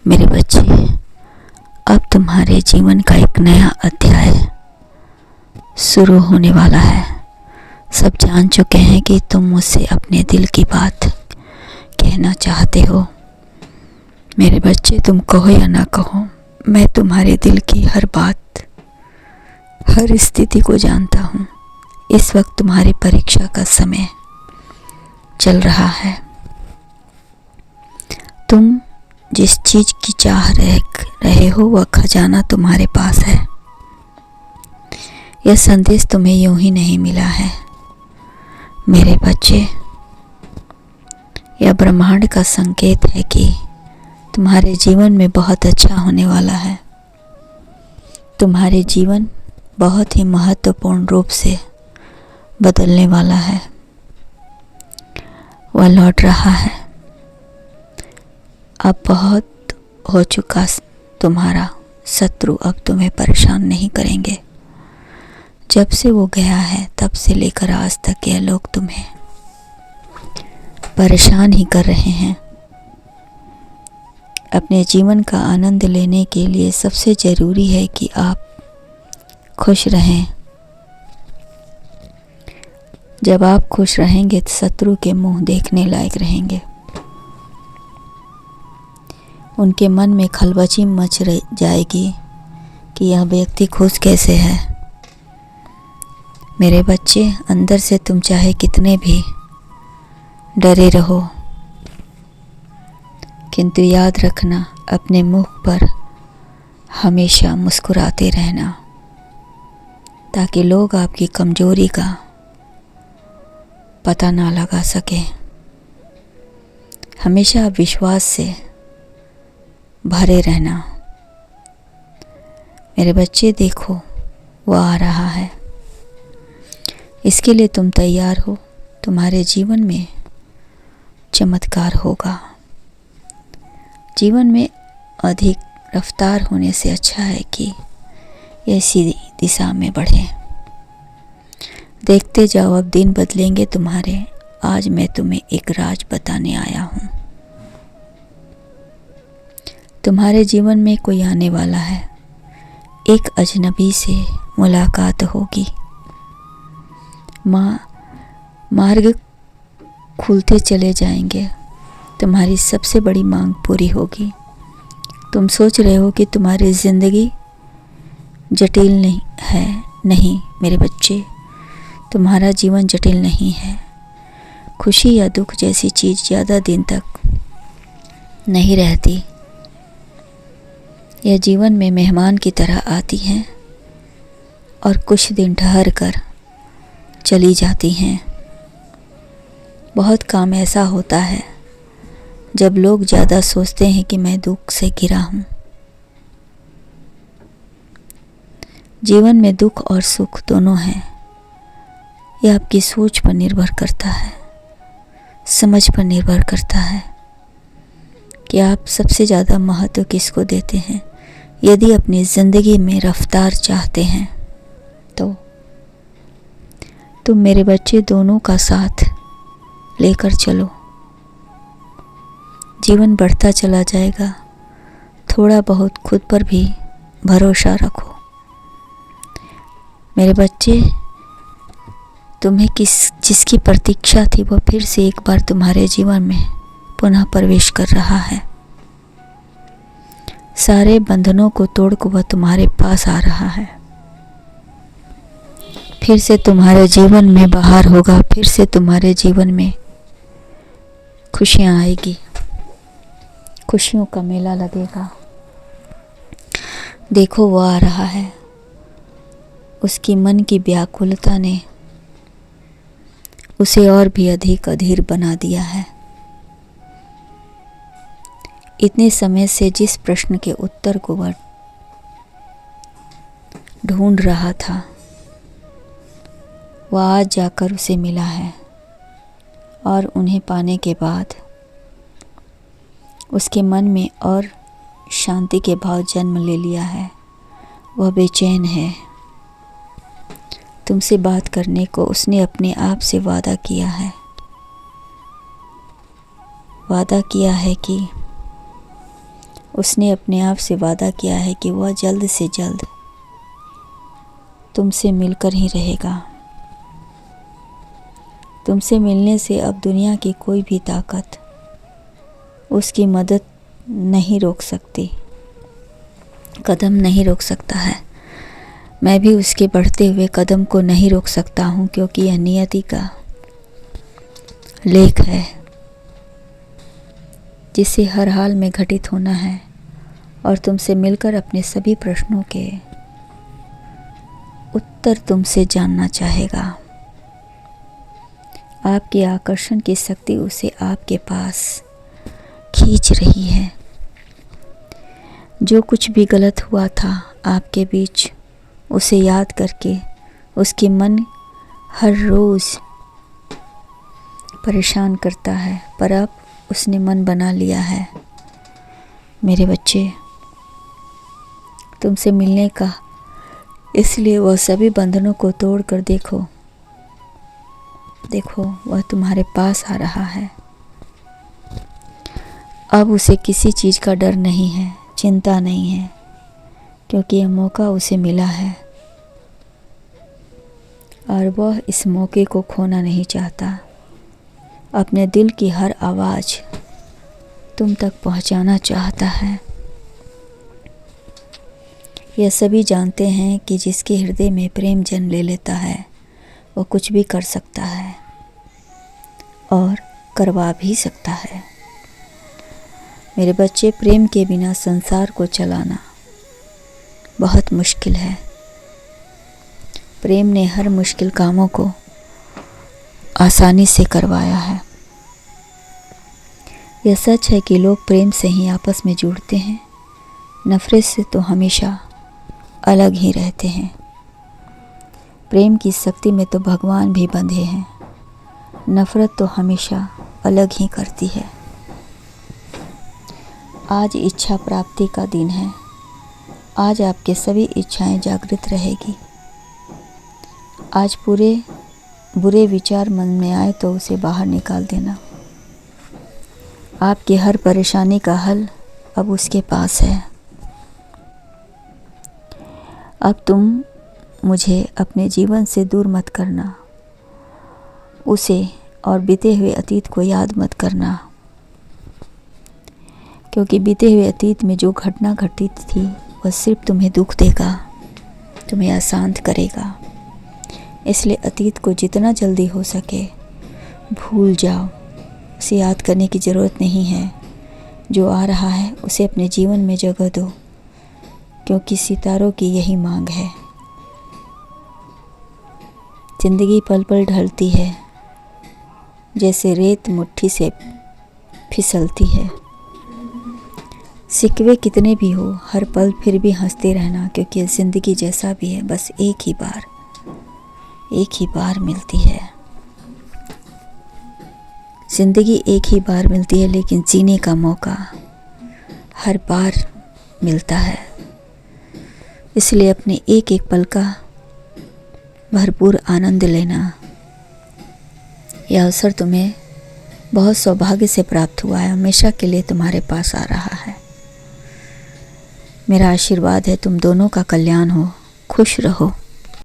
मेरे बच्चे, अब तुम्हारे जीवन का एक नया अध्याय शुरू होने वाला है। सब जान चुके हैं कि तुम मुझसे अपने दिल की बात कहना चाहते हो। मेरे बच्चे, तुम कहो या ना कहो, मैं तुम्हारे दिल की हर बात, हर स्थिति को जानता हूँ। इस वक्त तुम्हारी परीक्षा का समय चल रहा है। तुम जिस चीज़ की चाह रहे हो वह खजाना तुम्हारे पास है। यह संदेश तुम्हें यूं ही नहीं मिला है मेरे बच्चे। यह ब्रह्मांड का संकेत है कि तुम्हारे जीवन में बहुत अच्छा होने वाला है। तुम्हारे जीवन बहुत ही महत्वपूर्ण रूप से बदलने वाला है। वह लौट रहा है। अब बहुत हो चुका तुम्हारा शत्रु अब तुम्हें परेशान नहीं करेंगे। जब से वो गया है तब से लेकर आज तक यह लोग तुम्हें परेशान ही कर रहे हैं। अपने जीवन का आनंद लेने के लिए सबसे ज़रूरी है कि आप खुश रहें। जब आप खुश रहेंगे तो शत्रु के मुंह देखने लायक रहेंगे। उनके मन में खलबली मच जाएगी कि यह व्यक्ति खुश कैसे है। मेरे बच्चे, अंदर से तुम चाहे कितने भी डरे रहो, किंतु याद रखना, अपने मुख पर हमेशा मुस्कुराते रहना, ताकि लोग आपकी कमजोरी का पता ना लगा सके। हमेशा विश्वास से भरे रहना। मेरे बच्चे, देखो वो आ रहा है। इसके लिए तुम तैयार हो। तुम्हारे जीवन में चमत्कार होगा। जीवन में अधिक रफ्तार होने से अच्छा है कि यह सीधी दिशा में बढ़े। देखते जाओ, अब दिन बदलेंगे तुम्हारे। आज मैं तुम्हें एक राज बताने आया हूँ। तुम्हारे जीवन में कोई आने वाला है। एक अजनबी से मुलाकात होगी। मार्ग खुलते चले जाएंगे। तुम्हारी सबसे बड़ी मांग पूरी होगी। तुम सोच रहे हो कि तुम्हारी ज़िंदगी जटिल नहीं है। नहीं मेरे बच्चे, तुम्हारा जीवन जटिल नहीं है। खुशी या दुख जैसी चीज़ ज़्यादा दिन तक नहीं रहती। यह जीवन में मेहमान की तरह आती हैं और कुछ दिन ठहर कर चली जाती हैं। बहुत काम ऐसा होता है जब लोग ज़्यादा सोचते हैं कि मैं दुख से घिरा हूँ। जीवन में दुख और सुख दोनों हैं। यह आपकी सोच पर निर्भर करता है, समझ पर निर्भर करता है कि आप सबसे ज़्यादा महत्व किसको देते हैं। यदि अपनी ज़िंदगी में रफ्तार चाहते हैं तो तुम मेरे बच्चे दोनों का साथ लेकर चलो। जीवन बढ़ता चला जाएगा। थोड़ा बहुत खुद पर भी भरोसा रखो। मेरे बच्चे, तुम्हें जिसकी प्रतीक्षा थी वह फिर से एक बार तुम्हारे जीवन में पुनः प्रवेश कर रहा है। सारे बंधनों को तोड़कर वह तुम्हारे पास आ रहा है। फिर से तुम्हारे जीवन में बहार होगा। फिर से तुम्हारे जीवन में खुशियाँ आएगी। खुशियों का मेला लगेगा। देखो वो आ रहा है। उसकी मन की व्याकुलता ने उसे और भी अधिक अधीर बना दिया है। इतने समय से जिस प्रश्न के उत्तर को वह ढूंढ रहा था वह आज जाकर उसे मिला है। और उन्हें पाने के बाद उसके मन में और शांति के भाव जन्म ले लिया है। वह बेचैन है। तुमसे बात करने को उसने अपने आप से वादा किया है। वादा किया है कि उसने अपने आप से वादा किया है कि वह जल्द से जल्द तुमसे मिलकर ही रहेगा। तुमसे मिलने से अब दुनिया की कोई भी ताकत उसकी मदद नहीं रोक सकती, कदम नहीं रोक सकता है। मैं भी उसके बढ़ते हुए कदम को नहीं रोक सकता हूँ, क्योंकि यह नियति का लेख है जिसे हर हाल में घटित होना है और तुमसे मिलकर अपने सभी प्रश्नों के उत्तर तुमसे जानना चाहेगा। आपके आकर्षण की शक्ति उसे आपके पास खींच रही है। जो कुछ भी गलत हुआ था आपके बीच, उसे याद करके उसके मन हर रोज़ परेशान करता है, पर अब उसने मन बना लिया है। मेरे बच्चे, तुमसे मिलने का इसलिए वह सभी बंधनों को तोड़कर देखो वह तुम्हारे पास आ रहा है। अब उसे किसी चीज़ का डर नहीं है, चिंता नहीं है, क्योंकि यह मौका उसे मिला है और वह इस मौके को खोना नहीं चाहता। अपने दिल की हर आवाज़ तुम तक पहुंचाना चाहता है। यह सभी जानते हैं कि जिसके हृदय में प्रेम जन्म ले लेता है वह कुछ भी कर सकता है और करवा भी सकता है। मेरे बच्चे, प्रेम के बिना संसार को चलाना बहुत मुश्किल है। प्रेम ने हर मुश्किल कामों को आसानी से करवाया है। यह सच है कि लोग प्रेम से ही आपस में जुड़ते हैं, नफरत से तो हमेशा अलग ही रहते हैं। प्रेम की शक्ति में तो भगवान भी बंधे हैं, नफरत तो हमेशा अलग ही करती है। आज इच्छा प्राप्ति का दिन है। आज आपके सभी इच्छाएं जागृत रहेगी। आज बुरे विचार मन में आए तो उसे बाहर निकाल देना। आपकी हर परेशानी का हल अब उसके पास है। अब तुम मुझे अपने जीवन से दूर मत करना, उसे और बीते हुए अतीत को याद मत करना, क्योंकि बीते हुए अतीत में जो घटना घटित थी वह सिर्फ तुम्हें दुख देगा, तुम्हें अशांत करेगा। इसलिए अतीत को जितना जल्दी हो सके भूल जाओ। उसे याद करने की ज़रूरत नहीं है। जो आ रहा है उसे अपने जीवन में जगह दो, क्योंकि सितारों की यही मांग है। जिंदगी पल पल ढलती है, जैसे रेत मुट्ठी से फिसलती है। सिकवे कितने भी हो, हर पल फिर भी हंसते रहना, क्योंकि ज़िंदगी जैसा भी है बस एक ही बार मिलती है। ज़िंदगी एक ही बार मिलती है, लेकिन जीने का मौका हर बार मिलता है। इसलिए अपने एक एक पल का भरपूर आनंद लेना। यह अवसर तुम्हें बहुत सौभाग्य से प्राप्त हुआ है, हमेशा के लिए तुम्हारे पास आ रहा है। मेरा आशीर्वाद है तुम दोनों का कल्याण हो, खुश रहो।